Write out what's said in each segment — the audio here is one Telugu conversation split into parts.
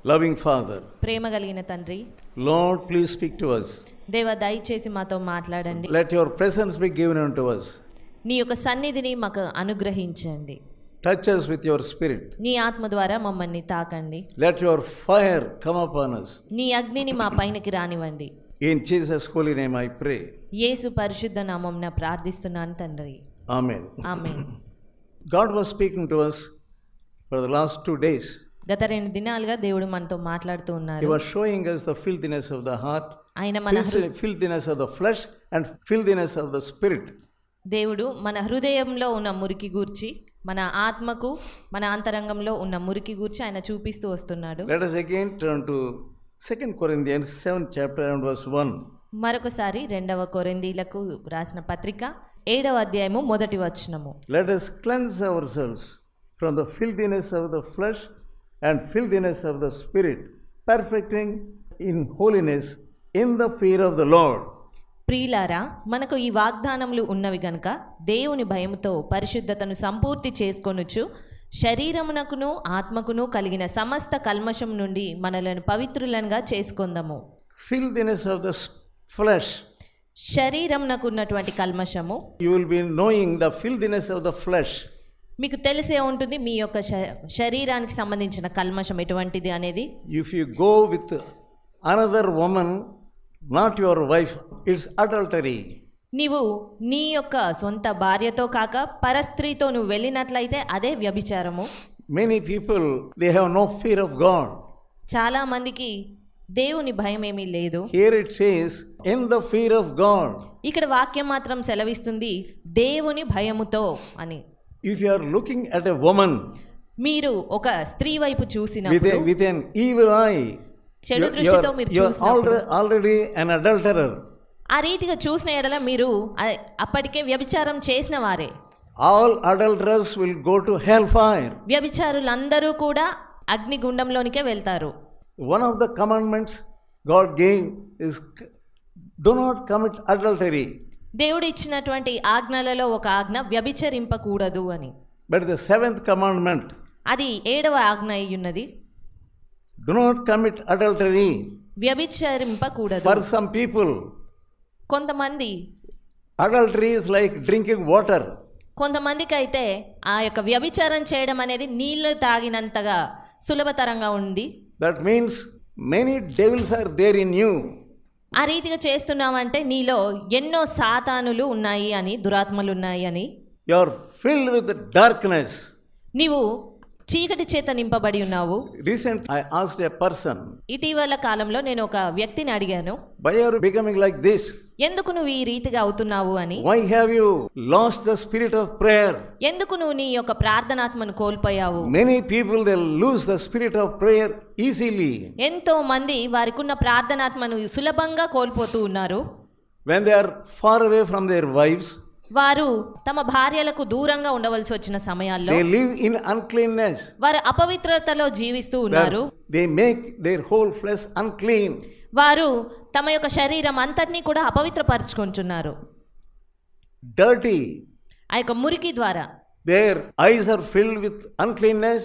Loving Father, ప్రేమ కలిగిన తండ్రి, Lord, please speak to us. దేవా దయచేసి మాతో మాట్లాడండి. Let your presence be given unto us. నీ యొక్క సన్నిధిని మాకు అనుగ్రహించండి. Touch us with your spirit. నీ ఆత్మ ద్వారా మమ్మల్ని తాకండి. Let your fire come upon us. నీ అగ్నిని మా పైనకి రానివ్వండి. In Jesus' holy name I pray. యేసు పరిశుద్ధ నామమున ప్రార్థిస్తున్నాను తండ్రి. Amen. Amen. God was speaking to us for the last 2 days. గత 2 దినాలుగా దేవుడు మనతో మాట్లాడుతూ He ఉన్నారు. was showing us the filthiness of the heart, ఆయన మన filthiness of the flesh, and filthiness of the spirit. దేవుడు మన హృదయంలో ఉన్న మురికి గూర్చి, మన ఆత్మకు, మన అంతరంగంలో ఉన్న మురికి గూర్చి ఆయన చూపిస్తూ వస్తున్నాడు. Let us again turn to 2 Corinthians 7th chapter and verse 1. మరొకసారి 2వ కొరింథీయులకు రాసిన పత్రిక 7వ అధ్యాయము 1వ వచనము. Let us cleanse ourselves from the filthiness of the flesh and filthiness of the spirit, perfecting in holiness in the fear of the Lord. ప్రియులారా, మనకు ఈ వాగ్దానములు ఉన్నవి గనుక దేవుని భయముతో పరిశుద్ధతను సంపూర్తి చేసుకొనుచు శరీరమునకును ఆత్మకును కలిగిన సమస్త కల్మషం నుండి మనలను పవిత్రులంగా చేసుకొందము. Filthiness of the flesh. శరీరమునకు ఉన్నటువంటి కల్మషము. You will be knowing the filthiness of the flesh. మీకు తెలిసే ఉంటుంది మీ యొక్క శరీరానికి సంబంధించిన కల్మషం ఎటువంటిది అనేది. If you go with another woman, not your wife, it's adultery. నీవు నీ యొక్క సొంత భార్యతో కాక పరస్త్రీతో నువ్వు వెళ్ళినట్లయితే అదే వ్యభిచారము. Many people, they have no fear of God. చాలా మందికి దేవుని భయం ఏమీ లేదు. Here it says, in the fear of God. ఇక్కడ వాక్యం మాత్రం సెలవిస్తుంది దేవుని భయముతో అని. If you are looking at a woman మీరు ఒక స్త్రీ వైపు చూసినప్పుడు with an evil eye, చెడు దృష్టితో మీరు చూసినప్పుడు already an adulterer. ఆ రీతిగా చూసిన ఎడల మీరు అప్పటికే వ్యభిచారం చేసిన వారే. All adulterers will go to hellfire. వ్యభిచారులందరూ కూడా అగ్నిగుండంలోనికే వెళ్తారు. One of the commandments God gave is do not commit adultery. దేవుడు ఇచ్చినటువంటి ఆజ్ఞలలో ఒక ఆజ్ఞ వ్యభిచరింపకూడదు అని. But the 7th commandment, అది 7వ ఆజ్ఞ అయ్యున్నది. do not commit adultery. వ్యభిచరింపకూడదు. For some people, కొంతమంది adultery is like drinking water. కొంతమందికి అయితే ఆ యొక్క వ్యభిచారం చేయడం అనేది నీళ్లు తాగినంతగా సులభతరంగా ఉంది. That means many devils are there in you. ఆ రీతిగా చేస్తున్నామంటే నీలో ఎన్నో సాతానులు ఉన్నాయి అని, దురాత్మలు ఉన్నాయి అని. You are filled with darkness. నీవు చీకటి చేత నింపబడి ఉన్నావు. Recent I asked a person, ఇటీవల కాలంలో నేను ఒక వ్యక్తిని అడిగాను, why are you becoming like this? ఎందుకు నువ్వు ఈ రీతిగా అవుతున్నావు అని. Why have you lost the spirit of prayer? ఎందుకు నువ్వు నీ యొక్క ప్రార్థనాత్మను కోల్పోయావు. Many people, they lose the spirit of prayer easily. ఎంతో మంది వారికి ఉన్న ప్రార్థనాత్మను సులభంగా కోల్పోతూ ఉన్నారు. When they are far away from their wives, వారు తమ భార్యలకు దూరంగా ఉండవలసి వచ్చిన సమయాల్లో they live in uncleanness. వారు అపవిత్రతలో జీవిస్తూ ఉన్నారు. They make their whole flesh unclean. వారు తమ యొక్క శరీరం అంతటినీ కూడా అపవిత్రపరచుకుంటున్నారు. Dirty. ఆ యొక్క మురికి ద్వారా Their eyes are filled with uncleanness.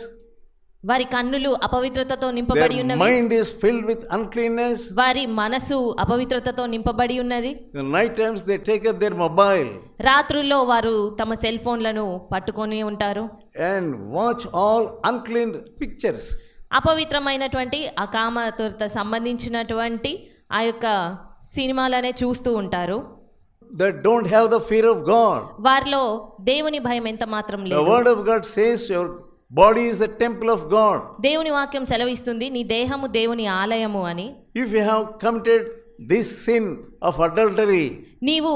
వారి కన్నులు అపవిత్రతతో నింపబడి Their ఉన్నవి. mind is filled with uncleanness. వారి మనసు అపవిత్రతతో నింపబడి ఉన్నది. In night times they take up their mobile రాత్రుల్లో వారు తమ సెల్ ఫోన్లను పట్టుకొని ఉంటారు. and watch all unclean pictures. అపవిత్రమైనటువంటి అకామతుర్త సంబంధించినటువంటి ఆ యొక్క సినిమాలనే చూస్తూ ఉంటారు. That don't have the fear of God. వారిలో దేవుని భయం ఎంత మాత్రం The లేదు. word of God says your body is the temple of God. దేవుని వాక్యం సెలవిస్తుంది నీ దేహము దేవుని ఆలయము అని. If you have committed this sin of adultery, నీవు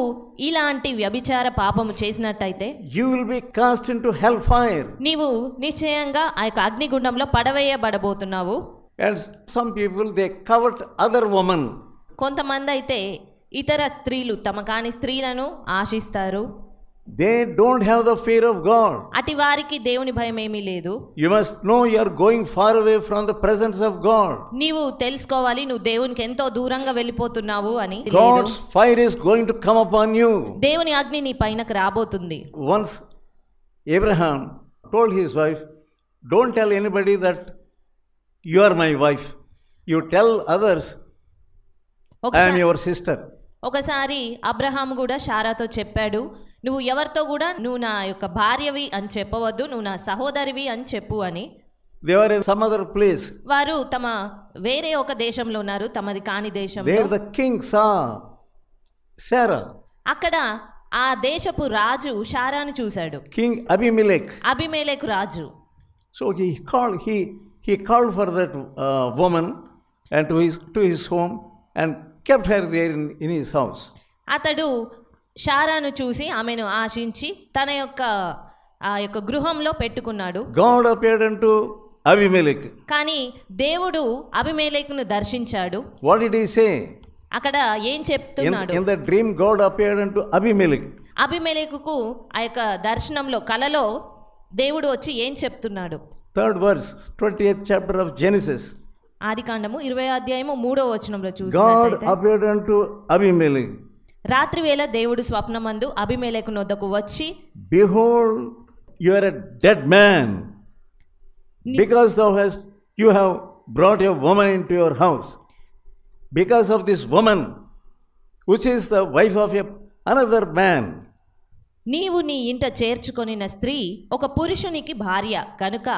ఇలాంటి వ్యభిచార పాపము చేసినట్టయితే you will be cast into hellfire. నీవు నిశ్చయంగా ఆ యొక్క అగ్నిగుండంలో పడవేయబడబోతున్నావు. And some people, they covet other women. కొంతమంది అయితే ఇతర స్త్రీలు, తమ కాని స్త్రీలను ఆశిస్తారు. They don't have the fear of God. అటి వారికి దేవుని భయం ఏమీ లేదు. You must know you are going far away from the presence of God. నీవు తెలుసుకోవాలి నువ్వు దేవునికి ఎంతో దూరంగా వెళ్ళిపోతున్నావు అని. God's fire is going to come upon you. దేవుని అగ్ని నీ పైనకు రాబోతుంది. you are my wife. You tell others, I am your sister. ఒకసారి అబ్రహాం కూడా శారాతో చెప్పాడు, నువ్వు ఎవరితో కూడా నువ్వు నా యొక్క భార్యవి అని చెప్పవద్దు, నువ్వు నా సహోదరివి అని చెప్పు అని. They were in some other place. వారు తమ వేరే ఒక దేశంలో ఉన్నారు, తమది కాని దేశంలో. There the king saw Sarah. అక్కడ ఆ దేశపు రాజు శారాను చూశాడు. King Abimelech Raju. So he called for that woman and to his home and kept her there in his house. అతడు శారాను చూసి ఆమెను ఆశించి తన యొక్క ఆ యొక్క గృహంలో పెట్టుకున్నాడు. God appeared unto Abimelech. కానీ దేవుడు అబీమెలెకును దర్శించాడు. What did he say? అక్కడ ఏం చెప్తున్నాడు? In the dream God appeared unto Abimelech. అబీమెలెకుకు ఆ యొక్క దర్శనంలో కలలో దేవుడు వచ్చి ఏం చెప్తున్నాడు? 3rd verse, 20th chapter of Genesis. ఆదికాండము 20వ అధ్యాయము 3వ వచనంలో God appeared unto Abimelech. రాత్రి వేళ దేవుడు స్వప్నమందు అబీమెలెకు నొద్దకు వచ్చి, Behold, you are a dead man, because you have brought a woman into your house. Because of this woman, which is the wife of another man. నీవు నీ ఇంట చేర్చుకొనిన స్త్రీ ఒక పురుషునికి భార్య కనుక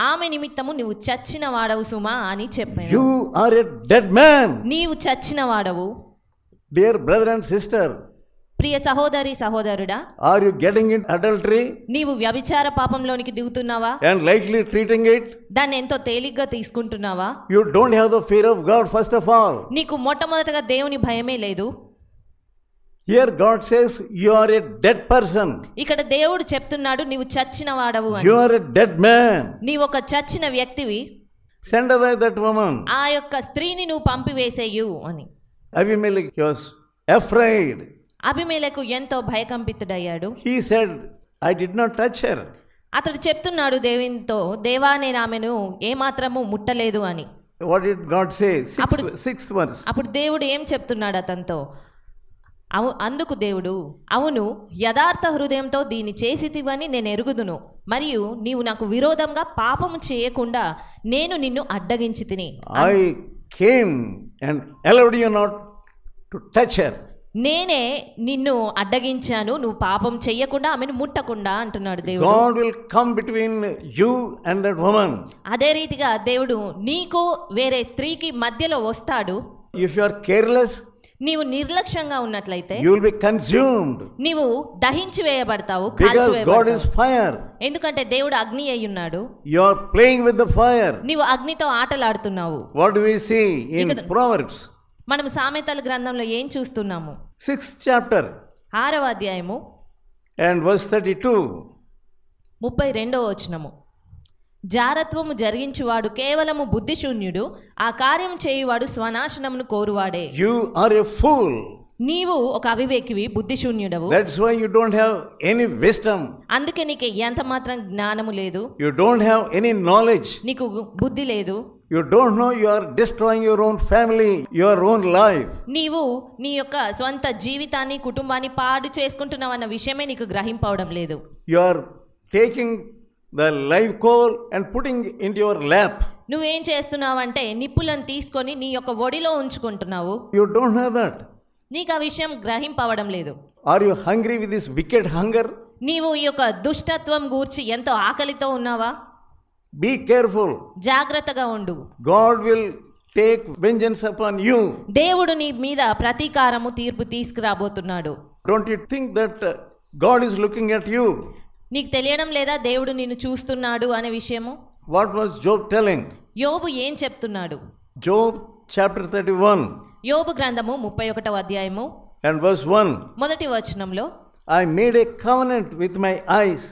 ఆమె నిమిత్తము నువ్వు చచ్చిన వాడవు సుమా అని చెప్పాను. You are a dead man. నీవు చచ్చిన వాడవు. Dear brother and sister, ప్రియ సహోదరి సహోదరుడా, are you getting into adultery? నీవు వ్యభిచార పాపంలోనికి దిగుతున్నావా? And lightly treating it? దాన్ని ఎంతో తేలిగ్గా తీసుకుంటున్నావా? You don't have the fear of God first of all. నీకు మొట్టమొదటగా దేవుని భయమే లేదు. Here God says you are a dead person. ఇక్కడ దేవుడు చెప్తున్నాడు నీవు చచ్చిన వాడవు అని. You are a dead man. నీవు ఒక చచ్చిన వ్యక్తివి. Send away that woman. ఆ యొక్క స్త్రీని నువ్వు పంపివేసేయు అని. Abimelech was afraid. అబీమెలెకు ఎంతో భయకంపితుడయ్యాడు. He said, I did not touch her. అతడు చెప్తున్నాడు దేవునితో, దేవా నేను ఆమెను ఏమాత్రము ముట్టలేదు అని. What did God say? 6th verse. అప్పుడు దేవుడు ఏం చెప్తున్నాడు అతనితో? అందుకు దేవుడు, అవును యథార్థ హృదయంతో దీన్ని చేసితివని నేను ఎరుగుదును, మరియు నీవు నాకు విరోధంగా పాపము చేయకుండా నేను నిన్ను అడ్డగించి తిని. I came and allowed you not to touch her. నేనే నిన్ను అడ్డగించాను, నువ్వు పాపం చెయ్యకుండా ఆమెను ముట్టకుండా అంటున్నాడు దేవుడు. God will come between you and that woman. అదే రీతిగా దేవుడు నీకు వేరే స్త్రీకి మధ్యలో వస్తాడు. If you are careless, నీవు నిర్లక్ష్యంగా ఉన్నట్లయితే you will be consumed. నీవు దహించి వేయబడతావు, Because God is fire. ఎందుకంటే దేవుడు అగ్ని అయి ఉన్నాడు. You are playing with the fire. నీవు అగ్నితో ఆటలాడుతున్నావు. What do we see in Proverbs? మనం సామెతల గ్రంథంలో ఏం చూస్తున్నాము? 6th chapter 6వ అధ్యాయము and verse 32. 32వ వచనము. జారత్వము జరిగించువాడు కేవలము బుద్ధిశూన్యుడు, ఆ కార్యం చేయువాడు స్వనాశనమును కోరువాడే. You are a fool. నీవు ఒక అవివేకివి, బుద్ధిశూన్యుడవు. That's why you don't have any wisdom. అందుకే నీకు ఎంత మాత్రం జ్ఞానము లేదు. You don't have any knowledge. నీకు బుద్ధి లేదు. You don't know you are destroying your own family, your own life. నీవు నీ యొక్క స్వంత జీవితాన్ని కుటుంబాన్ని పాడు చేసుకుంటున్నావు అన్న విషయమే నీకు గ్రహింపవడం లేదు. You are taking the live coal and putting into your lap. నువ్వేం చేస్తున్నావంటే నిప్పులను తీసుకొని నీ యొక్క ఒడిలో ఉంచుకుంటున్నావు. You don't know that. నీకు ఆ విషయం గ్రహింపవడం లేదు. Are you hungry with this wicked hunger? నీవు ఈ యొక్క దుష్టత్వం గూర్చి ఎంతో ఆకలితో ఉన్నావా? Be careful. జాగ్రత్తగా ఉండు. God will take vengeance upon you. దేవుడు నీ మీద ప్రతీకారము తీర్పు తీసుకురాబోతున్నాడు. Don't you think that God is looking at you? నీకు తెలియడం లేదా దేవుడు నిన్ను చూస్తున్నాడు అనే విషయము? What was Job telling? యోబు ఏం చెప్తున్నాడు? Job chapter 31 యోబు గ్రంథము 31వ అధ్యాయము and verse 1. మొదటి వచనంలో, I made a covenant with my eyes.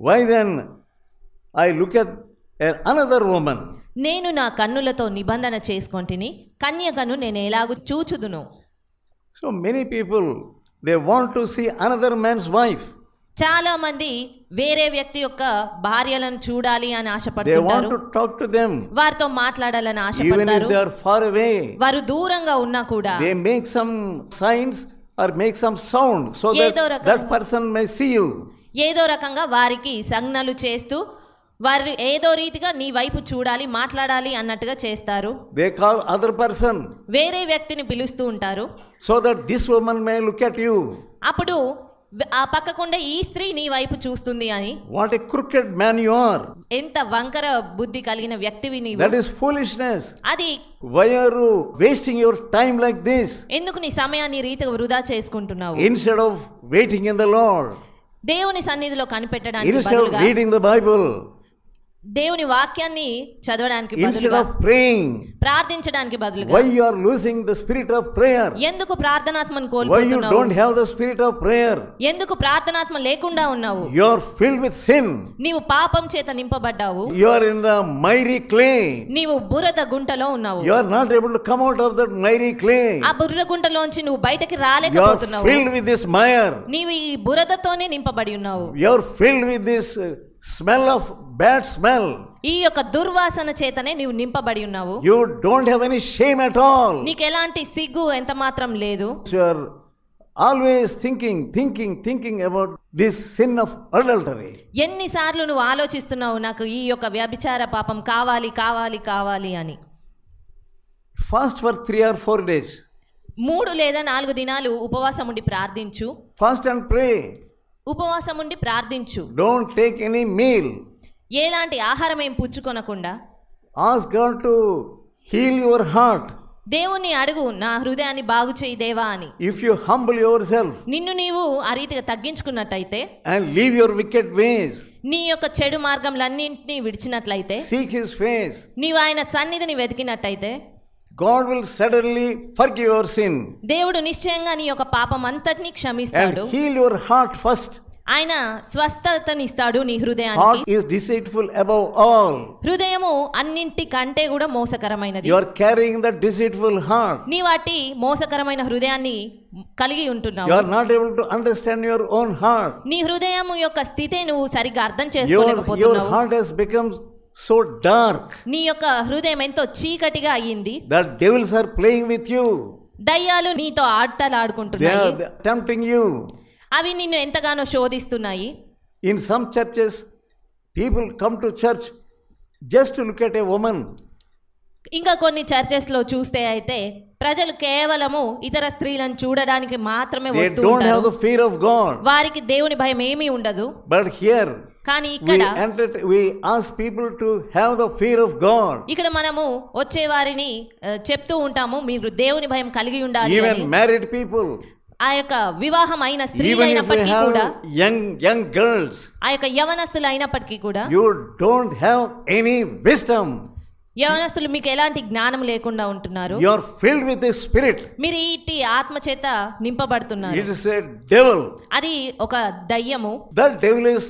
Why then I look at another woman? నేను నా కన్నులతో నిబంధన చేసుకొంటిని, కన్యకను నేను ఎలాగూ చూచుదును. So many people, they want to see another man's wife. చాలా మంది వేరే వ్యక్తి యొక్క భార్యలను చూడాలి అని They want ఆశపడుతుంటారు. to talk to them. వారితో మాట్లాడాలని Even if ఆశపడతారు. they are far away, వారు దూరంగా ఉన్నా కూడా they make some signs or make some sound so ఏదో that రకంగా- that person may see you. ఏదో రకంగా వారికి సంజ్ఞలు చేస్తూ వారు ఏదో రీతిగా నీ వైపు చూడాలి, మాట్లాడాలి అన్నట్టుగా చేస్తారు. They call other person వేరే వ్యక్తిని పిలుస్తూ ఉంటారు, so that this woman may look at you. అప్పుడు ఆ పక్కకుండే ఈ స్త్రీ నీ వైపు చూస్తుంది అని. What a crooked man you are. ఎంత వంకర బుద్ధి కలిగిన వ్యక్తివి నీవు. That is foolishness. అది Why are you wasting your time like this? ఎందుకు నీ సమయాన్ని రీతిగా వృధా చేసుకుంటున్నావు? Instead of waiting in the Lord, దేవుని సన్నిధిలో కనిపెట్టడానికి instead of బదులుగా, reading the Bible, దేవుని వాక్యాన్ని చదవడానికి instead బదులుగా, of praying, ప్రార్థించడానికి బదులుగా, why you are losing the spirit of prayer? ఎందుకు ప్రార్థనాత్మను Why you కోల్పోతున్నావు? don't have the spirit of prayer? ఎందుకు ప్రార్థనాత్మ లేకుండా ఉన్నావు? You are filled with sin. నీవు పాపం చేత నింపబడ్డావు. You are in the miry clay. నీవు బురద గుంటలో ఉన్నావు. You are not able to come out of that miry clay. ఆ బురద గుంటలోంచి నువ్వు బయటకి You are రాలేకపోతున్నావు. filled with this mire. నీవు ఈ బురదతోనే నింపబడి ఉన్నావు. You are filled with this smell of bad smell. ఈ యొక్క దుర్వాసన చేతనే నీవు నింపబడి ఉన్నావు. You don't have any shame at all. నీకు ఎలాంటి సిగ్గు ఎంత మాత్రం లేదు. You are always thinking about this sin of adultery. ఎన్నిసార్లు నువ్వు ఆలోచిస్తున్నావు నాకు ఈ యొక్క వ్యభిచార పాపం కావాలి కావాలి కావాలి అని. Fast for 3 or 4 days. 3 లేదా 4 దినాలు ఉపవాసం ఉండి ప్రార్థించు. Fast and pray. ఉపవాసం ఉండి ప్రార్థించు. Don't take any meal. ఎలాంటి ఆహారం ఏం పుచ్చుకొనకుండా Ask God to heal your heart. దేవుణ్ణి అడుగు, నా హృదయాన్ని బాగు చేయి దేవా అని. If you humble yourself నిన్ను నీవు ఆ రీతిగా తగ్గించుకున్నట్టయితే, and leave your wicked ways, నీ యొక్క చెడు మార్గంలన్నింటినీ విడిచినట్లయితే, seek His face, నీవు ఆయన సన్నిధిని వెతికినట్టయితే, God will suddenly forgive your sin దేవుడు నిశ్చయంగా నీ యొక్క పాపం అంతటిని క్షమిస్తాడు. and heal your heart first. ఆయన స్వస్థతనిస్తాడు నీ Heart హృదయానికి. is deceitful above all. హృదయము అన్నింటికంటే కూడా మోసకరమైనది. You are carrying that deceitful heart. నీ వాటి మోసకరమైన హృదయాన్ని కలిగి ఉంటున్నావు. You are not able to understand your own heart. నీ హృదయం యొక్క స్థితి నువ్వు సరిగ్గా అర్థం Your చేసుకోలేకపోతున్నావు. heart has become so dark నీ యొక్క హృదయం ఎంతో చీకటిగా అయ్యింది. that devils are playing with you. దయ్యాలు నీతో They ఆటలాడుకుంటున్నాయి. are tempting you. అవి నిన్ను ఎంతగానో శోధిస్తున్నాయి. In some churches, people come to church just to look at a woman. ఇంకా కొన్ని చర్చెస్లో చూస్తే అయితే ప్రజలు కేవలము ఇతర స్త్రీలను చూడడానికి మాత్రమే They వస్తూ don't have ఉంటారు. the fear of God. వారికి దేవుని భయం ఏమీ ఉండదు. But here, కానీ ఇక్కడ we ask people to have the fear of God. ఇక్కడ మనము వచ్చే వారిని చెప్తూ ఉంటాము, మీరు దేవుని భయం కలిగి ఉండాలి Even అని. married people, ఆ యొక్క వివాహం అయిన even if స్త్రీలైనప్పటికీ you కూడా, have young girls, ఆ యొక్క యవనస్తులు అయినప్పటికీ కూడా, you don't have any wisdom. యవనస్తులు మీకు ఎలాంటి జ్ఞానం లేకుండా ఉంటున్నారు. You are filled with the spirit. మీరు ఇట్టి ఆత్మ చేత నింపబడుతున్నారు. It is a devil. అది ఒక దయ్యము. That devil is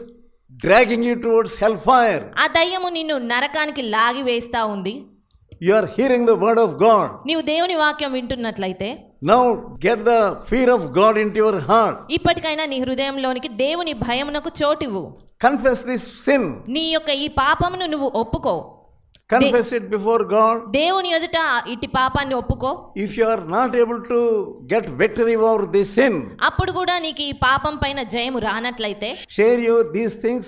dragging you towards hellfire. ఆ దయ్యము నిన్ను నరకానికి లాగి వేస్తా ఉంది. You are hearing the word of God. నీవు దేవుని వాక్యం వింటున్నట్లయితే, Now get the fear of God into your heart. ఇప్పటికైనా నీ హృదయంలోనికి దేవుని భయమునకు చోటివ్వు. Confess this sin. నీ యొక్క ఈ పాపమును నువ్వు ఒప్పుకో. Confess it before God. దేవుని ఎదుట ఇట్టి పాపాన్ని ఒప్పుకో. If you are not able to get victory over this sin, అప్పుడు కూడా నీకు ఈ పాపం పైన జయము రానట్లయితే, share these things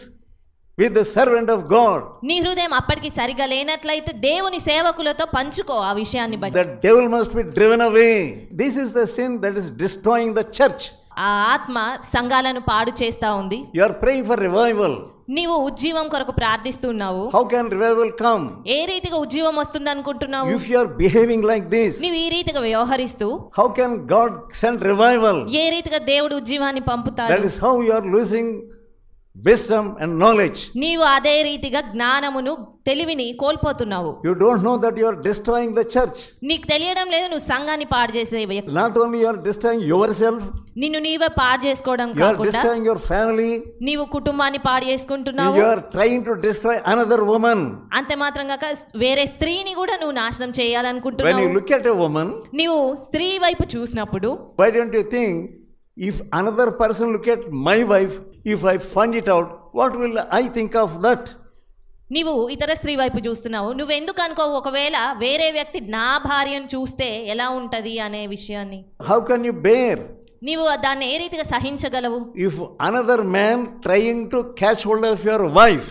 with the servant of God. నీ హృదయం అప్పటికి సరిగా లేనట్లయితే దేవుని సేవకులతో పంచుకో ఆ విషయాన్ని బట్టి. The devil must be driven away. This is the sin that is destroying the church. ఆ ఆత్మ సంఘాలను పాడు చేస్తా ఉంది. You are praying for revival. నీవు ఉజ్జీవం కొరకు ప్రార్థిస్తున్నావు. How can revival come? ఏ రీతిగా ఉజ్జీవం వస్తుంది అనుకుంటున్నావు? If you are behaving like this, నీవు ఈ రీతిగా వ్యవహరిస్తూ how can God send revival? ఏ రీతిగా దేవుడు ఉజ్జీవాన్ని పంపుతాడు? That is how you are losing wisdom and knowledge. నీవు అదే రీతిగా జ్ఞానమును తెలివిని కోల్పోతున్నావు. You don't know that you are destroying the church. నీకు తెలియడం లేదు నువ్వు సంఘాన్ని పాడు చేసే వ్యక్తి. Not only you are destroying yourself, నిన్ను నీవే పాడు చేసుకోవడం you are కాకుండా destroying your family. నీవు కుటుంబాన్ని పాడు చేసుకుంటున్నావు. You are trying to destroy another woman. అంతే మాత్రం కాక వేరే స్త్రీని కూడా నువ్వు నాశనం When చేయాలనుకుంటున్నావు. you look at a woman, నీవు స్త్రీ వైపు చూసినప్పుడు, why don't you think, if another person look at my wife, if I find it out, what will I think of that? నీవు ఇతర స్త్రీ వైపు చూస్తున్నావు. నువ్వు ఎందుకు అనుకోవు, ఒకవేళ వేరే వ్యక్తి నా భార్యను చూస్తే ఎలా ఉంటది అనే విషయాన్ని. How can you bear? నీవు దాన్ని ఏ రీతిగా సహించగలవు? If another man trying to catch hold of your wife,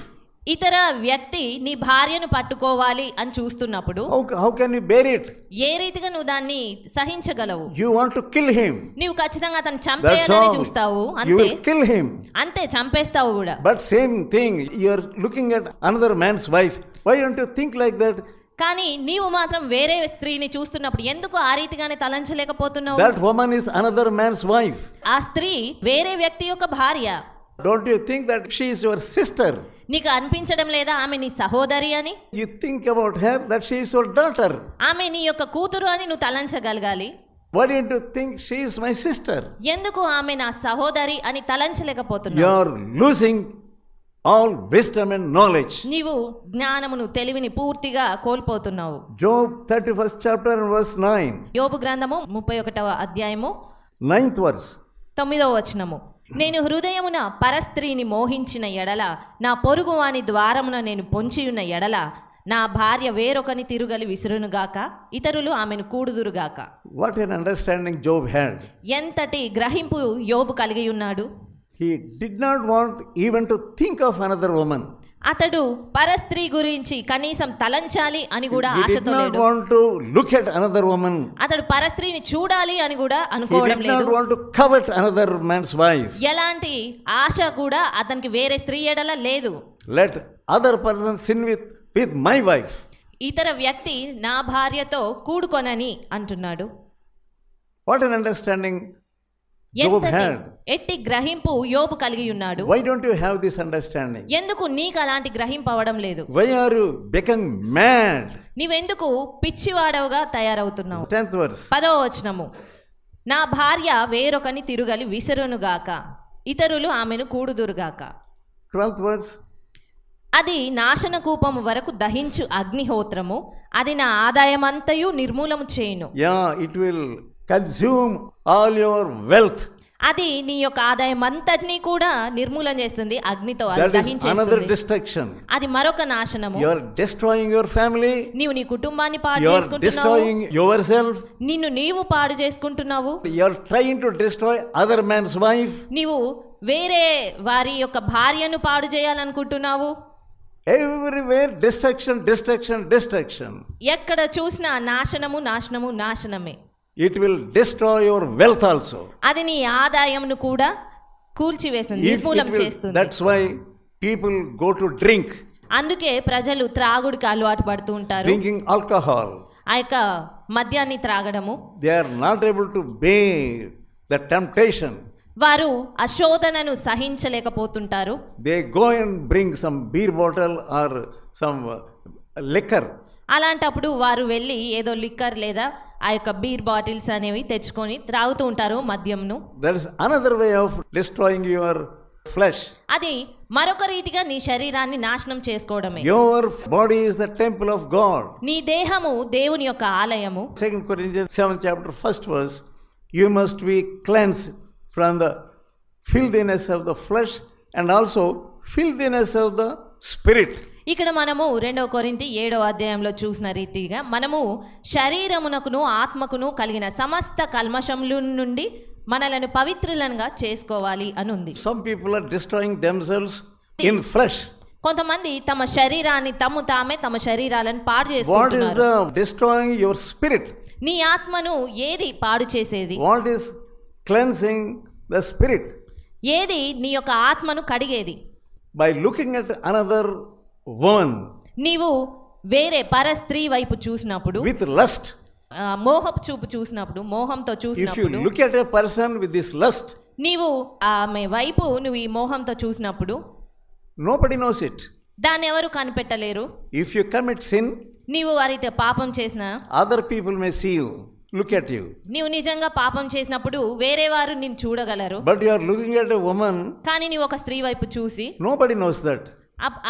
ఇతర వ్యక్తి నీ భార్యను పట్టుకోవాలి అని చూస్తున్నప్పుడు how can you bear it? ఏ రీతిగా నువ్వు దాన్ని సహించగలవు? You want to kill him. నీవు ఖచ్చితంగా అతను చంపేయాలని చూస్తావు, You అంతే will kill him. అంతే చంపేస్తావు కూడా. But same thing, you are looking at another man's wife. Why don't you think like that? కానీ నీవు మాత్రం వేరే స్త్రీని చూస్తున్నప్పుడు ఎందుకు ఆ రీతిగానే తలంచలేకపోతున్నావు? That woman is another man's wife. ఆ స్త్రీ వేరే వ్యక్తి యొక్క భార్య. Don't you think that she is your sister? నీకు అనిపించడం లేదా ఆమె నీ సహోదరి అని? You think about her that she is your daughter. ఆమె నీ యొక్క కూతురు అని నువ్వు తలంచగలగాలి. Why don't you think she is my sister? ఎందుకు ఆమె నా సహోదరి అని You తలంచలేకపోతున్నావు? are losing all wisdom and knowledge. నీవు జ్ఞానమును తెలివిని పూర్తిగా కోల్పోతున్నావు. Job 31st chapter and verse 9. యోబు గ్రంథము 31వ అధ్యాయము 9th verse. 9వ వచనము. నేను హృదయమున పరస్త్రీని మోహించిన ఎడల, నా పొరుగువాని ద్వారమున నేను పొంచియున్న ఎడల, నా భార్య వేరొకని తిరుగలి విసురునుగాక, ఇతరులు ఆమెను కూడుదురుగాక. What an understanding Job had. ఎంతటి గ్రహింపు యోబు కలిగి ఉన్నాడు. He did not want even to think of another woman. అతడు పరస్త్రీ గురించి కనీసం తలంచాలి అని కూడా He did ఆశతో not లేడు. want to look at another woman. అతడు పరస్త్రీని చూడాలి అని కూడా He అనుకోవడం did లేదు. not want to covet another man's wife. ఎలాంటి ఆశ కూడా అతనికి వేరే స్త్రీ ఎడల లేదు. Let other person sin with my wife. ఇతర వ్యక్తి నా భార్యతో కూడుకొనని అంటున్నాడు. What an understanding Job had. ఎట్టి గ్రహింపు యోబు కలిగి ఉన్నాడు. Why don't you have this understanding? ఎందుకు నీకు అలాంటి గ్రహింపు అవడం లేదు? Why are you becoming mad? నీవెందుకు పిచ్చివాడవుగా తయారవుతున్నావు? 10th verse. 10వ వచనము. నా భార్య వేరొకని తిరుగలి విసురునుగాక, ఇతరులు ఆమెను కూడుదురుగాక. 12th verse. అది నాశన కూపము వరకు దహించు అగ్నిహోత్రము, అది నా ఆదాయమంతయు నిర్మూలము చేయును. Yeah, it will consume all your wealth. అది నీ యొక్క ఆదాయం అంతటినీ కూడా నిర్మూలన చేస్తుంది, అగ్నితో అది That is another దహించేస్తుంది. destruction. అది మరొక నాశనము. You are destroying your family. నీవు నీ కుటుంబాన్ని పాడు You are చేసుకుంటున్నావు. destroying yourself. నిన్ను నీవు పాడు చేసుకుంటున్నావు. You are trying to destroy other man's wife. నీవు వేరే వారి యొక్క భార్యను పాడు చేయాలనుకుంటున్నావు. Everywhere destruction, destruction, destruction. ఎక్కడ చూసినా నాశనము నాశనము నాశనమే. It will destroy your wealth also. అది నీ ఆదాయంను కూడా కూల్చివేస్తుంది, నిర్మూలం చేస్తుంది. That's why people go to drink. అందుకే ప్రజలు త్రాగుడికి అలవాటు పడుతూ ఉంటారు. Drinking alcohol. ఆ యొక్క మద్యాన్ని త్రాగడము. They are not able to bear the temptation. వారు ఆ శోధనను సహించలేకపోతుంటారు. They go and bring some beer bottle or some liquor. అలాంటప్పుడు వారు వెళ్ళి ఏదో లిక్కర్ లేదా ఆ యొక్క బీర్ బాటిల్స్ అనేవి తెచ్చుకొని త్రాగుతూ ఉంటారు మద్యంను. That is another way of destroying your flesh. అది మరొక రీతిగా నీ శరీరాన్ని నాశనం చేసుకోవడమే. Your body is the temple of God. నీ దేహము దేవుని యొక్క ఆలయము. 2 Corinthians 7th chapter 1st verse. You must be cleansed from the filthiness of the flesh and also filthiness of the spirit. ఇక్కడ మనము 2 కొరింథీ 7వ అధ్యాయంలో చూసిన రీతిగా మనము శరీరమునకును ఆత్మకును కలిగిన సమస్త కల్మషముల నుండి మనలను పవిత్రులంగా చేసుకోవాలి అని ఉంది. Some people are destroying themselves in flesh. కొంతమంది తమ శరీరాన్ని తమ శరీరాలను పాడు What is చేసుకుంటున్నారు. the destroying your spirit? నీ ఆత్మను ఏది పాడు చేసేది? What is cleansing the spirit? ఏది నీ యొక్క ఆత్మను కడిగేది? By looking at another woman నీవు వేరే పరస్త్రీ వైపు చూసినప్పుడు, with lust. మోహపు చూపు చూసినప్పుడు, మోహంతో If you చూసినప్పుడు, look at a person with this lust, నీవు ఆమె వైపు నువ్వు ఈ మోహంతో చూసినప్పుడు nobody knows it. దాన్ని ఎవరు కనిపెట్టలేరు. If you commit sin, నీవు వారైతే పాపం చేసిన, other people may see you, look at you. నీవు నిజంగా పాపం చేసినప్పుడు వేరే వారు నిన్ను చూడగలరు. But you are looking at a woman, కానీ నీవు ఒక స్త్రీ వైపు చూసి nobody knows that.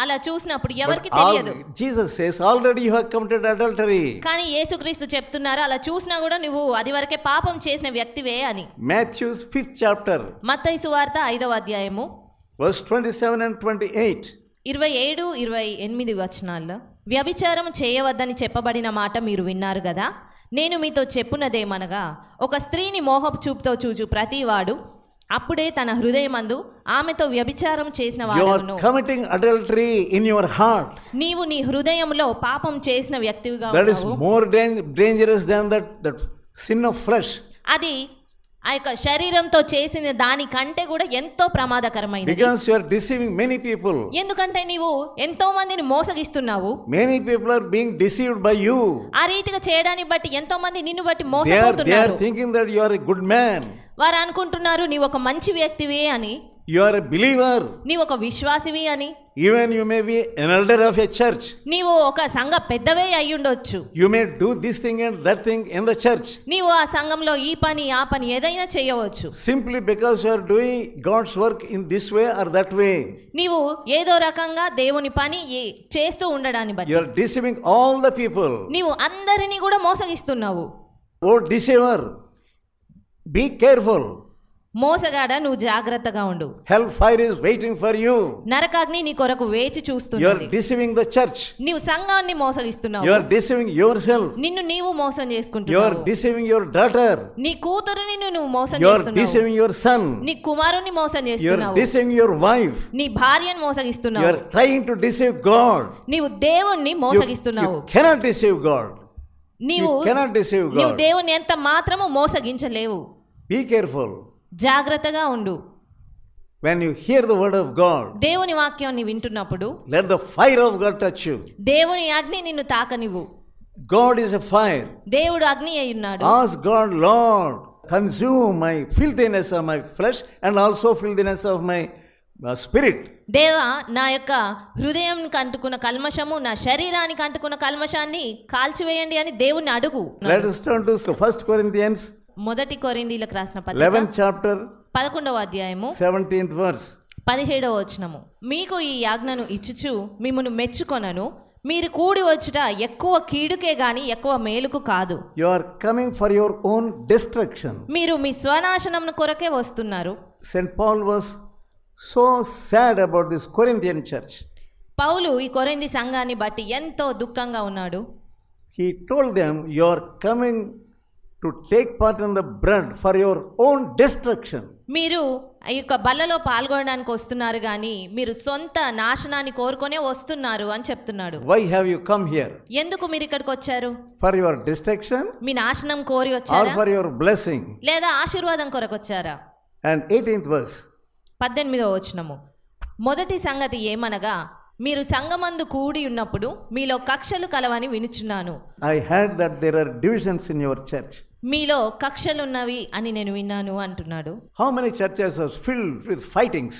అలా చూసినప్పుడు ఎవరికి But తెలియదు. Jesus says, already you have committed adultery. కానీ యేసుక్రీస్తు చెప్తున్నారు అలా చూసినా కూడా నువ్వు అది వరకే పాపం చేసిన వ్యక్తివే అని. Matthew's 5th chapter, మత్తయి సువార్త 5వ అధ్యాయము verse 27 and 28. 27, 28 వచనాల్లో, వ్యభిచారం చేయవద్దని చెప్పబడిన మాట మీరు విన్నారు కదా, నేను మీతో చెప్పున్నదేమనగా, ఒక స్త్రీని మోహపు చూపుతో చూచు ప్రతివాడు అప్పుడే తన హృదయమందు ఆమెతో వ్యభిచారం చేసిన You వాడను. are committing adultery in your heart. నీవు నీ హృదయంలో పాపం చేసిన వ్యక్తివిగా That is ఉన్నావు. more dangerous than that sin of flesh. అది ఆ యొక్క శరీరంతో చేసిన దానికంటే కూడా ఎంతో ప్రమాదకరమైనది. Because you are deceiving many people. ఎందుకంటే నీవు ఎంతో మందిని మోసగిస్తున్నావు. Many people are being deceived by you. ఆ రీతిగా చేయడాన్ని బట్టి ఎంతో మంది నిన్ను బట్టి They మోసపోతున్నారు. are thinking that you are a good man. వారు అనుకుంటున్నారు నీవు ఒక మంచి వ్యక్తివి అని, You are a believer. నీవు ఒక విశ్వాసివి అని, Even you may be an elder of a church. నీవు ఒక సంఘ పెద్దవే అయి ఉండొచ్చు. You may do this thing and that thing in the church. నీవు ఆ సంఘంలో ఈ పని ఆ పని ఏదైనా చేయవచ్చు. Simply because you are doing God's work in this way or that way. నీవు ఏదో రకంగా దేవుని పని చేస్తూ ఉండడాన్ని You బట్టి are deceiving all the people. నీవు అందరినీ కూడా మోసగిస్తున్నావు. Oh deceiver, be careful. మోసగాడ నువ్వు జాగ్రత్తగా ఉండు. Hellfire is waiting for you. నరకాగ్ని నీ కొరకు వేచి You are చూస్తున్నది. deceiving the church. నీవు సంఘాన్ని మోసగిస్తున్నావు. You are deceiving yourself. నిన్ను నీవు మోసం You are చేసుకుంటున్నావు. deceiving your daughter. నీ కూతురుని నువ్వు మోసం You are చేస్తున్నావు. deceiving your son. నీ కుమారుని మోసం You are చేస్తున్నావు. deceiving your wife. నీ భార్యను You మోసగిస్తున్నావు. are trying to deceive God. నీవు దేవుణ్ణి You మోసగిస్తున్నావు. cannot deceive God. నీవు You cannot deceive నీవు God. దేవుణ్ణి ఎంత మాత్రము మోసగించలేవు. Be careful. జాగ్రత్తగా ఉండు. When you hear the word of God, దేవుని వాక్యాన్ని వింటున్నప్పుడు let the fire of God touch you. దేవుని అగ్ని నిన్ను తాకనివ్వు. God is a fire. దేవుడు అగ్ని అయి ఉన్నాడు. Ask God, Lord, consume my filthiness of my flesh and also filthiness of my spirit. దేవా నా యొక్క హృదయంకి అంటుకున్న కల్మషము నా శరీరానికి అంటుకున్న కల్మషాన్ని కాల్చివేయండి అని దేవుణ్ణి అడుగు. Let us turn to 1 Corinthians మొదటి కొరింథీయులకు రాసిన పత్రిక 11th chapter 11వ అధ్యాయము 17th verse. 17వ వచనము. మీకు ఈ ఆజ్ఞను ఇచ్చుచు మిమ్మును మెచ్చుకొనను, మీరు కూడి వచ్చుట ఎక్కువ కీడుకే గాని ఎక్కువ మేలుకు కాదు. You are coming for your own destruction. మీరు మీ స్వనాశనం కొరకే వస్తున్నారు. St. Paul was so sad about this Corinthian church. పౌలు ఈ కొరింథీ సంఘాన్ని బట్టి ఎంతో దుఃఖంగా ఉన్నాడు. He told them, you are coming to take part in the bread for your own destruction. మీరు ఈ యొక్క బల్లలో పాల్గొనడానికి వస్తున్నారు కానీ మీరు సొంత నాశనాన్ని కోరుకొనే వస్తున్నారు అని చెప్తున్నాడు. Why have you come here? ఎందుకు మీరు ఇక్కడికి వచ్చారు? For your destruction మీ నాశనం కోరి or వచ్చారా for your blessing? లేదా ఆశీర్వాదం కొరకు వచ్చారా? And 18th verse. 18వ వచనము. మొదటి సంగతి ఏమనగా మీరు సంఘమందు కూడి ఉన్నప్పుడు మీలో కక్షలు కలవని వినుచున్నాను. I heard that there are divisions in your church. మీలో కక్షలున్నవి అని నేను విన్నాను అంటున్నాడు. How many churches are filled with fightings?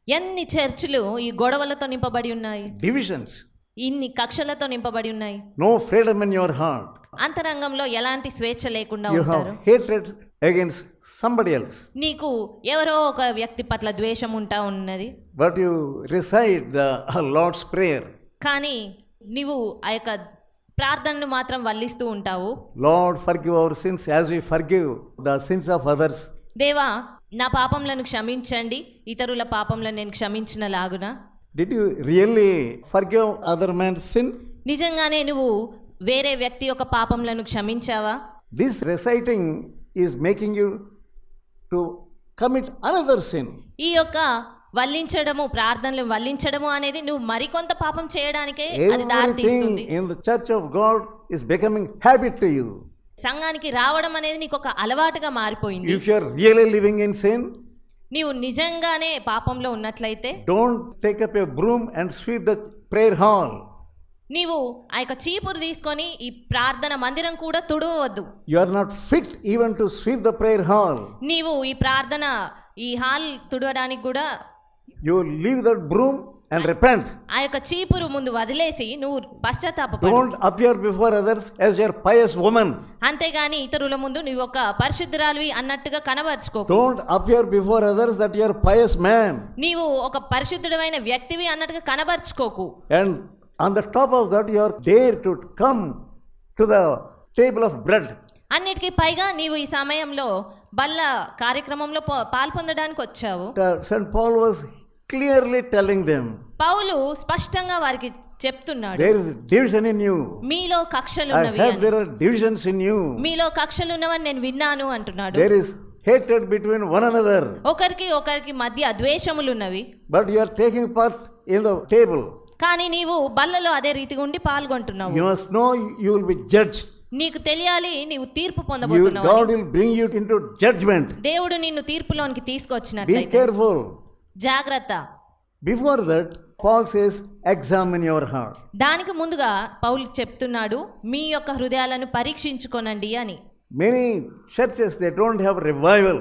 ఎన్ని చర్చిలు ఈ గొడవలతో నింపబడి ఉన్నాయి, Divisions. ఇన్ని కక్షలతో నింపబడి ఉన్నాయి. No freedom in your heart. అంతరంగంలో ఎలాంటి స్వేచ్ఛ లేకుండా You ఉంటారు. have hatred against somebody else. నీకు ఎవరో ఒక వ్యక్తి పట్ల ద్వేషం ఉంటా ఉన్నది. But you recite the Lord's Prayer. కానీ నీవు ఆ యొక్క ప్రార్థనను మాత్రం వల్లిస్తూ ఉంటావు. Lord, forgive our sins as we forgive the sins of others. దేవా నా పాపములను క్షమించండి, ఇతరుల పాపములను నేను క్షమించిన లాగున. Did you really forgive other man's sin? నిజంగానే నువ్వు వేరే వ్యక్తి యొక్క పాపములను క్షమించావా? This reciting is making you to commit another sin. ఈ యొక్క వల్లించడము, ప్రార్థనలు వల్లించడము అనేది నువ్వు మరికొంత పాపం చేయడానికే అది దారితీస్తుంది. Everything in the church of God is becoming habit to you. సంఘానికి రావడం అనేది నీకు ఒక అలవాటుగా మారిపోయింది. If you are really living in sin, నీవు నిజంగానే పాపంలో ఉన్నట్లయితే don't take up a broom and sweep the prayer hall. నీవు ఆ యొక్క చీపురు తీసుకొని ఈ ప్రార్థన మందిరం కూడా తుడవవద్దు. You are not fit even to sweep the prayer hall. నీవు ఈ ప్రార్థన ఈ హాల్ తుడవడానికి కూడా You leave that broom and repent. ఆ యొక్క చీపురు ముందు వదిలేసి నువ్వు పశ్చాత్తాపపడు. Don't appear before others as your pious woman. అంతేగాని ఇతరుల ముందు నువ్వు ఒక పరిశుద్ధురాలివి అన్నట్టుగా కనబరుచుకోకు. Don't appear before others that you are pious man. నీవు ఒక పరిశుద్ధుడైన వ్యక్తివి అన్నట్టుగా కనబరుచుకోకు. And on the top of that, you are dare to come to the table of bread. అన్నిటికీ పైగా నీవు ఈ సమయంలో బల్ల కార్యక్రమంలో పాల్పొందడానికి వచ్చావు. St. Paul was clearly telling them, పౌలు స్పష్టంగా వారికి చెప్తున్నాడు, there is division in you. మీలో కక్షలు I ఉన్నవి heard అని. there are divisions in you. మీలో కక్షలు ఉన్నవని నేను విన్నాను అంటున్నాడు. There is hatred between one another, ఒకరికి మధ్య ద్వేషములు ఉన్నవి, but you are taking part in the table. కానీ నీవు బల్లలో అదే రీతిగా ఉండి పాల్గొంటున్నావు. You must know you will be judged. నీకు తెలియాలి నీవు తీర్పు God పొందబోతున్నావు. will bring you into judgment. దేవుడు నిన్ను తీర్పులోనికి Be తీసుకొచ్చినట్లయితే careful. జాగ్రత్త. Before that, Paul says, examine your heart. దానికి ముందుగా పౌలు చెప్తున్నాడు, మీ యొక్క హృదయాలను పరీక్షించుకోనండి అని. Many churches, they don't have revival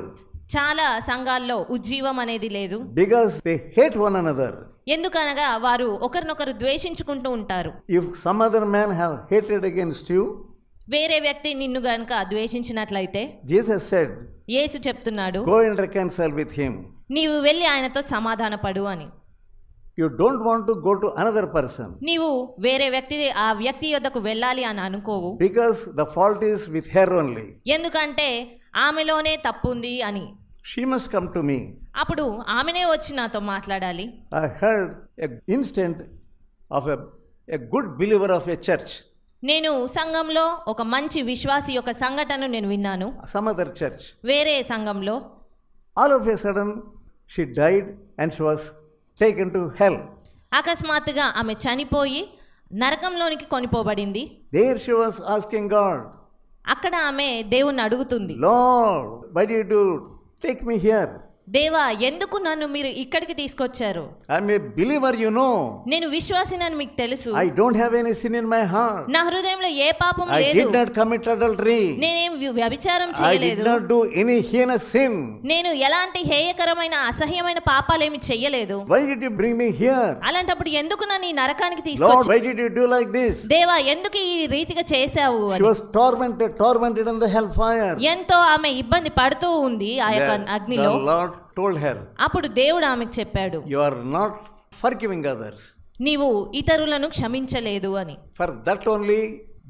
చాలా సంఘాల్లో ఉజ్జీవం అనేది లేదు, because they hate one another. ఎందుకనగా వారు ఒకరినొకరు ద్వేషించుకుంటూ ఉంటారు. If some other man have hated against you, వేరే వ్యక్తి నిన్ను గనుక ద్వేషించినట్లయితే Jesus said, యేసు చెప్తున్నాడు, go and reconcile with him. నీవు వెళ్ళి ఆయనతో సమాధానపడు అని. You don't want to go to another person నీవు వేరే ఆ వ్యక్తి యొద్దకు వెళ్ళాలి అని అనుకోవు, because the fault is with her only. ఎందుకంటే ఆమెలోనే తప్పు ఉంది అని. She must come to me. అప్పుడు ఆమెనే వచ్చి నాతో మాట్లాడాలి. I heard an instant of a good believer of a church, నేను సంఘంలో ఒక మంచి విశ్వాసి యొక్క సంఘటన నేను విన్నాను. some other church. వేరే సంఘంలో All of a sudden, she died and she was taken to hell. అకస్మాత్తుగా ఆమె చనిపోయి నరకంలోనికి కొనిపోబడింది. There she was asking God, అక్కడ ఆమె దేవుణ్ణి అడుగుతుంది, Lord, why did you take me here? దేవా ఎందుకు నన్ను మీరు ఇక్కడికి తీసుకొచ్చారు? I'm a believer, you know. నేను విశ్వాసినని మీకు తెలుసు. I don't have any sin in my heart. నా హృదయంలో ఏ పాపం I లేదు. did not commit adultery. నేనేం వ్యభిచారం I did చేయలేదు. not do any heinous sin. నేను ఎలాంటి హేయకరమైన అసహ్యమైన పాపాలేమి చెయ్యలేదు. Why did you bring me here? అలాంటప్పుడు ఎందుకు నన్ను ఈ నరకానికి Lord, తీసుకొచ్చావు? why did you do like this? దేవా ఎందుకు ఈ రీతిగా చేశావు She అని. was tormented in the hellfire. ఎంతో ఆమె ఇబ్బంది పడుతూ ఉంది ఆ యొక్క అగ్నిలో. The Lord told her, అప్పుడు దేవుడు ఆమెకు చెప్పాడు, you are not forgiving others. నీవు ఇతరులను క్షమించలేదు అని. For that only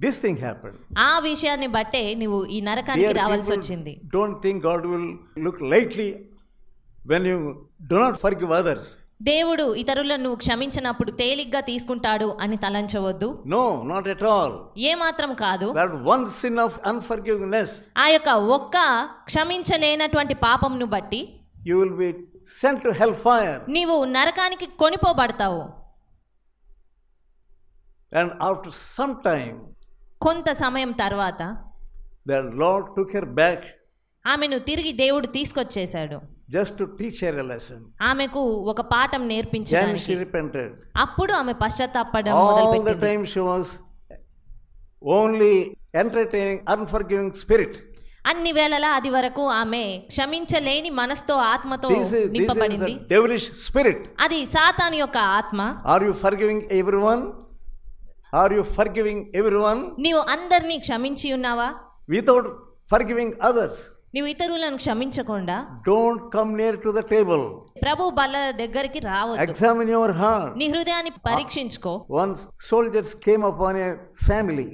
this thing happened. ఆ విషయాన్ని బట్టే నువ్వు ఈ నరకానికి Dear రావాల్సి people, వచ్చింది. don't think God will look lightly when you do not forgive others. దేవుడు ఇతరులను క్షమించినప్పుడు తేలిగ్గా తీసుకుంటాడు అని తలంచవద్దు. No, not at all. ఏ మాత్రం కాదు. That one sin of unforgiveness, ఆ యొక్క ఒక్క క్షమించలేనటువంటి పాపంను బట్టి you will be sent to hellfire. నీవు నరకానికి కొనిపోబడతావు. And after some time, కొంత సమయం తర్వాత the Lord took her back ఆమెను తిరిగి దేవుడు తీసుకొచ్చేశాడు, just to teach her a lesson. ఆమెకు ఒక పాఠం Then నేర్పించడానికి. she repented. అప్పుడు ఆమె పశ్చాత్తాపడం All the మొదలుపెట్టింది. time she was only entertaining unforgiving spirit. అన్ని వేళలా అది వరకు ఆమె క్షమించలేని మనసుతో ఆత్మతో This is నింపబడింది. the devilish spirit. అది సాతాను యొక్క ఆత్మ. Are you forgiving everyone? Are you forgiving everyone నీవు అందరినీ క్షమించి ఉన్నావా? without forgiving others? నీవు ఇతరులను క్షమించకుండా Don't come near to the table. ప్రభు బల్ల దగ్గరికి రావద్దు. Examine your heart. నీ హృదయాన్ని పరీక్షించుకో. Once soldiers came upon a family.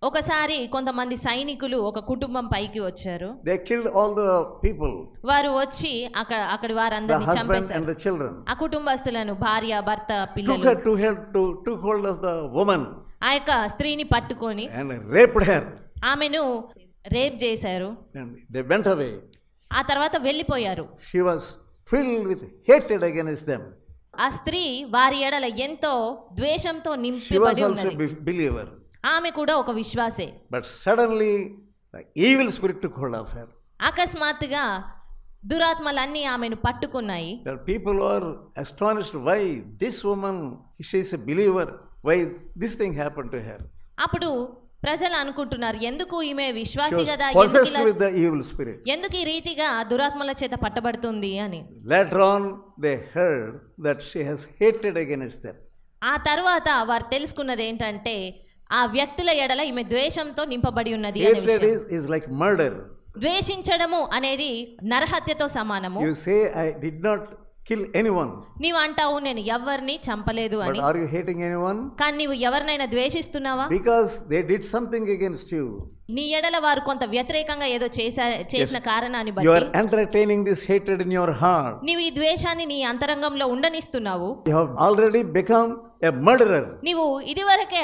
ఒకసారి కొంతమంది సైనికులు ఒక కుటుంబం పైకి వచ్చారు. They killed all the people, వారు వచ్చి అక్కడి the వారందరినీ husband చంపేశారు. and the children. ఆ కుటుంబస్తులను, భార్య, భర్త, Took పిల్లలు, her took hold of the woman ఆ యొక్క స్త్రీని పట్టుకొని and raped her. ఆమెను రేప్ చేశారు. And they went away. ఆ తర్వాత వెళ్ళిపోయారు. She was filled with hatred against them. ఆ స్త్రీ వారి ఎడల ఎంతో ద్వేషంతో She was నింపబడి also ఉన్నది. a believer. ఆమె కూడా ఒక విశ్వాసే. But suddenly the evil spirit took hold of her. అకస్మాత్తుగా దురాత్మలన్నీ ఆమెను పట్టుకున్నాయి. The people were astonished why this woman, she is a believer, why this thing happened to her. అప్పుడు ప్రజలు అనుకుంటున్నారు, ఎందుకు ఈమె She విశ్వాసి was కదా, possessed with the evil spirit. ఎందుకు ఈ రీతిగా దురాత్మల చేత పట్టబడుతుంది అని. Later on they heard that she has hated against them. ఆ తర్వాత వారు తెలుసుకున్నది ఏంటంటే ఆ వ్యక్తుల ఎడల ఈమె ద్వేషంతో నింపబడి ఉన్నది అనే Hatred విషయం. is like murder. ద్వేషించడము అనేది నరహత్యతో సమానము. You say, I did not kill anyone. నీవు అంటావు నేను ఎవరిని చంపలేదు But అని. are you hating anyone? కానీ నీవు ఎవరినైనా ద్వేషిస్తున్నావా? Because they did something against you. నీ ఎడల వారు కొంత వ్యతిరేకంగా ఏదో చేసిన కారణాన్ని You are బట్టి entertaining this hatred in your heart. నీవు ఈ ద్వేషాన్ని నీ అంతరంగంలో ఉండనిస్తున్నావు. You have already become a murderer. నీవు ఇదివరకే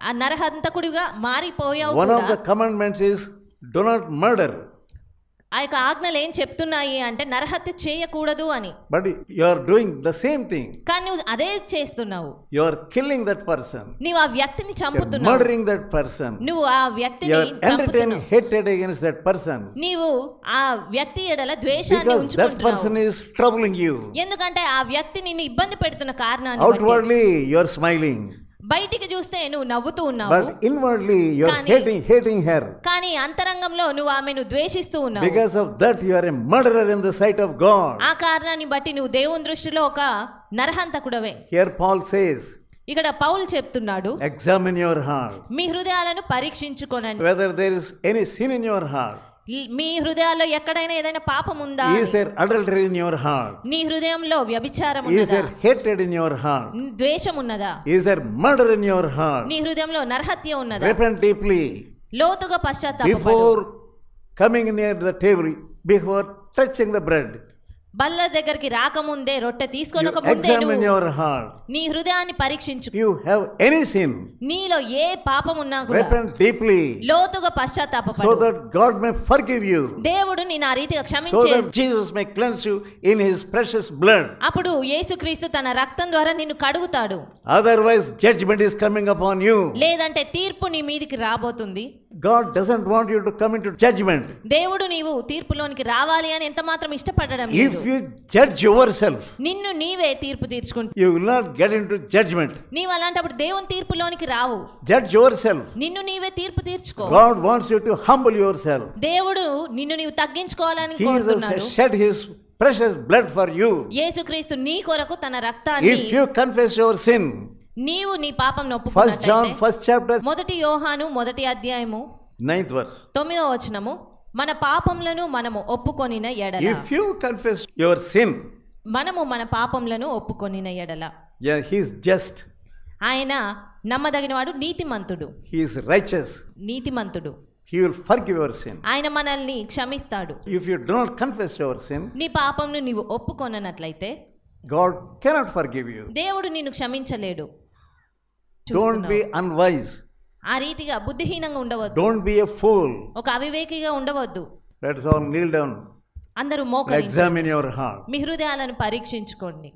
ఆ నరహంతకుడిగా మారిపోయావు One of కూడా. the commandments is do not murder. ఆ యొక్క ఆజ్ఞలు ఏం చెప్తున్నాయి అంటే నరహత్య చేయకూడదు అని. But you are doing the same thing. కానీ నువ్వు అదే చేస్తున్నావు. You are killing that person. నీవు ఆ వ్యక్తిని You are చంపుతున్నావు. murdering that person. నువ్వు ఆ వ్యక్తిని You are entertaining చంపుతున్నావు. hatred against that person. నీవు ఆ వ్యక్తి ఎడల ద్వేషాన్ని Because that person ఉంచుకుంటున్నావు. is troubling you. ఎందుకంటే ఆ వ్యక్తి నిన్ను ఇబ్బంది పెడుతున్న కారణాన్ని బట్టి. Outwardly you are smiling. బయటికి చూస్తే నువ్వు నవ్వుతూ ఉన్నావు. But inwardly you are కానీ- hating her. కానీ అంతరంగంలో నువ్వు ఆమెను ద్వేషిస్తూ ఉన్నావు. Because of that you are a murderer in the sight of God. ఆ కారణాన్ని బట్టి నువ్వు దేవుని దృష్టిలో ఒక నరహంతకుడవే. Here Paul says, ఇక్కడ పౌలు చెప్తున్నాడు, examine your heart. మీ హృదయాలను పరీక్షించుకోనండి. Whether there is any sin in your heart. మీ హృదయాల్లో ఎక్కడైనా ఏదైనా పాపం ఉందా? Is there adultery in your heart? నీ హృదయంలో వ్యభిచారం Is ఉన్నదా? there hatred in your heart? ద్వేషం ఉన్నదా? Is there murder in your heart? నీ హృదయంలో నరహత్య ఉన్నదా? Repent deeply లోతుగా పశ్చాత్తాపపడు. before coming near the table, before touching the bread. బల్ల దగ్గరికి రాకముందే రొట్టె You తీసుకొనక ముందే examine నువ్వు your heart. నీ హృదయాన్ని పరీక్షించు. You have any sin, నీలో ఏ పాపం ఉన్నా కూడా repent deeply లోతుగా so పశ్చాత్తాపపడు. that God may forgive you, దేవుడు నిన్ను ఆ రీతిగా so క్షమించే that Jesus may cleanse you in his precious blood. అప్పుడు యేసుక్రీస్తు తన రక్తం ద్వారా నిన్ను కడుగుతాడు. Otherwise judgment is coming upon you. లేదంటే తీర్పు నీ మీదికి రాబోతుంది. God doesn't want you to come into judgment. దేవుడు నీవు తీర్పులోనికి రావాలి అని ఎంత మాత్రం ఇష్టపడడం లేదు. If you judge yourself, నిన్ను నీవే తీర్పు తీర్చుకుంటూ you will not get into judgment. నీవు అలాంటప్పుడు దేవుని తీర్పులోనికి రావు. Judge yourself. నిన్ను నీవే తీర్పు తీర్చుకో. God wants you to humble yourself. దేవుడు నిన్ను నీవు తగ్గించుకోవాలని Jesus కోరుతున్నాడు. has shed his precious blood for you. యేసుక్రీస్తు నీ కొరకు తన రక్తాన్ని, If you confess your sin, నీవు నీ పాపం 1 John ఒప్పుకున్నట్లయితే, 1st chapter మొదటి యోహాను 1వ అధ్యాయము 9th verse. 9వ వచనము, మన పాపములను మనము ఒప్పుకొనిన ఎడల, If you confess your sin, మనము మన పాపములను ఒప్పుకొనిన ఎడల, yeah, he is just, ఆయన నమ్మదగినవాడు, నీతిమంతుడు. he is righteous, నీతిమంతుడు, he will forgive your sin. ఆయన మనల్ని క్షమిస్తాడు. If you do not confess your sin, నీ పాపంను నీవు ఒప్పుకొననట్లయితే God cannot forgive you. దేవుడు నిన్ను క్షమించలేడు. Don't be unwise. ఆ రీతిగా బుద్ధిహీనంగా ఉండవద్దు. Don't be a fool. ఒక అవివేకిగా ఉండవద్దు. Let's all kneel down. అందరూ మోకరించి Examine your heart. మీ హృదయాలను పరీక్షించుకోండి.